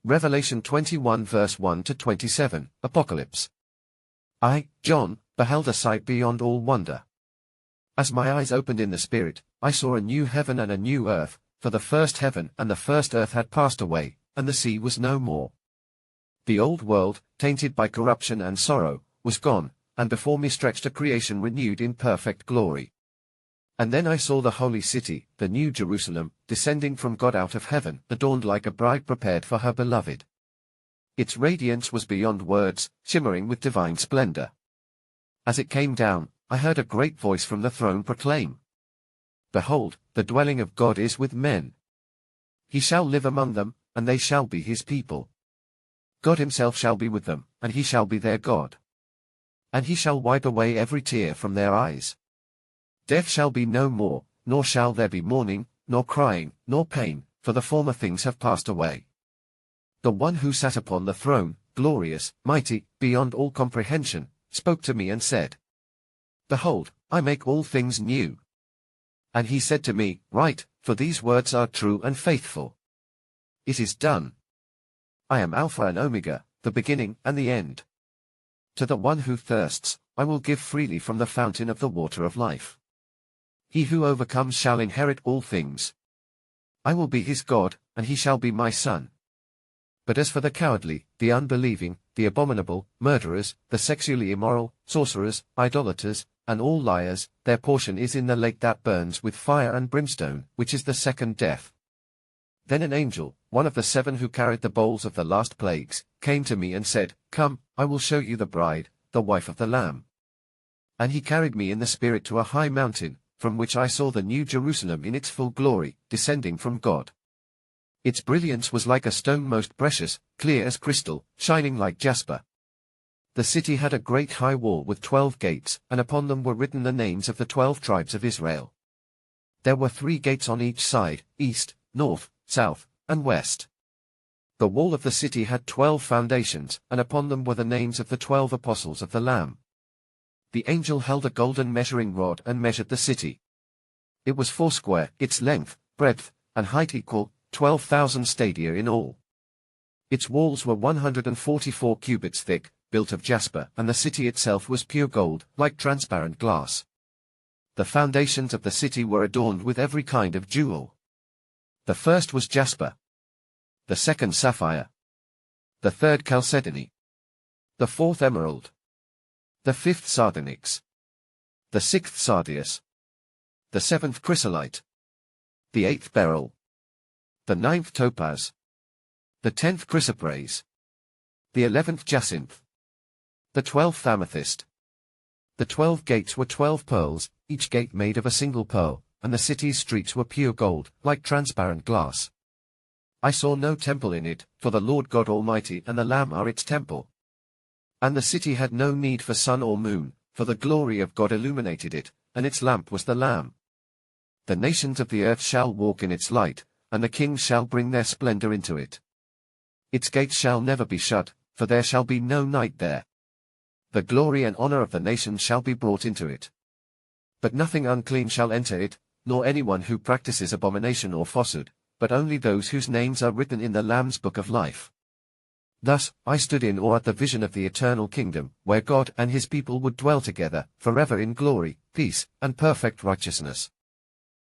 Revelation 21 verse 1 to 27, Apocalypse. I, John, beheld a sight beyond all wonder. As my eyes opened in the Spirit, I saw a new heaven and a new earth, for the first heaven and the first earth had passed away, and the sea was no more. The old world, tainted by corruption and sorrow, was gone, and before me stretched a creation renewed in perfect glory. And then I saw the holy city, the new Jerusalem, descending from God out of heaven, adorned like a bride prepared for her beloved. Its radiance was beyond words, shimmering with divine splendor. As it came down, I heard a great voice from the throne proclaim, "Behold, the dwelling of God is with men. He shall live among them, and they shall be his people. God himself shall be with them, and he shall be their God. And he shall wipe away every tear from their eyes. Death shall be no more, nor shall there be mourning, nor crying, nor pain, for the former things have passed away." The one who sat upon the throne, glorious, mighty, beyond all comprehension, spoke to me and said, "Behold, I make all things new." And he said to me, "Write, for these words are true and faithful." It is done. I am Alpha and Omega, the beginning and the end. To the one who thirsts, I will give freely from the fountain of the water of life. He who overcomes shall inherit all things. I will be his God, and he shall be my son. But as for the cowardly, the unbelieving, the abominable, murderers, the sexually immoral, sorcerers, idolaters, and all liars, their portion is in the lake that burns with fire and brimstone, which is the second death. Then an angel, one of the 7 who carried the bowls of the last plagues, came to me and said, "Come, I will show you the bride, the wife of the Lamb." And he carried me in the Spirit to a high mountain, from which I saw the new Jerusalem in its full glory, descending from God. Its brilliance was like a stone most precious, clear as crystal, shining like jasper. The city had a great high wall with 12 gates, and upon them were written the names of the 12 tribes of Israel. There were 3 gates on each side, east, north, south, and west. The wall of the city had 12 foundations, and upon them were the names of the 12 apostles of the Lamb. The angel held a golden measuring rod and measured the city. It was 4 square, its length, breadth, and height equal, 12,000 stadia in all. Its walls were 144 cubits thick, built of jasper, and the city itself was pure gold, like transparent glass. The foundations of the city were adorned with every kind of jewel. The first was jasper. The second sapphire. The third chalcedony. The fourth emerald. The fifth sardonyx. The sixth sardius. The seventh chrysolite. The eighth beryl. The ninth topaz. The 10th chrysoprase. The 11th jacinth. The 12th amethyst. The 12 gates were 12 pearls, each gate made of a single pearl, and the city's streets were pure gold, like transparent glass. I saw no temple in it, for the Lord God Almighty and the Lamb are its temple. And the city had no need for sun or moon, for the glory of God illuminated it, and its lamp was the Lamb. The nations of the earth shall walk in its light, and the kings shall bring their splendor into it. Its gates shall never be shut, for there shall be no night there. The glory and honor of the nations shall be brought into it. But nothing unclean shall enter it, nor anyone who practices abomination or falsehood, but only those whose names are written in the Lamb's book of life. Thus, I stood in awe at the vision of the eternal kingdom, where God and his people would dwell together, forever in glory, peace, and perfect righteousness.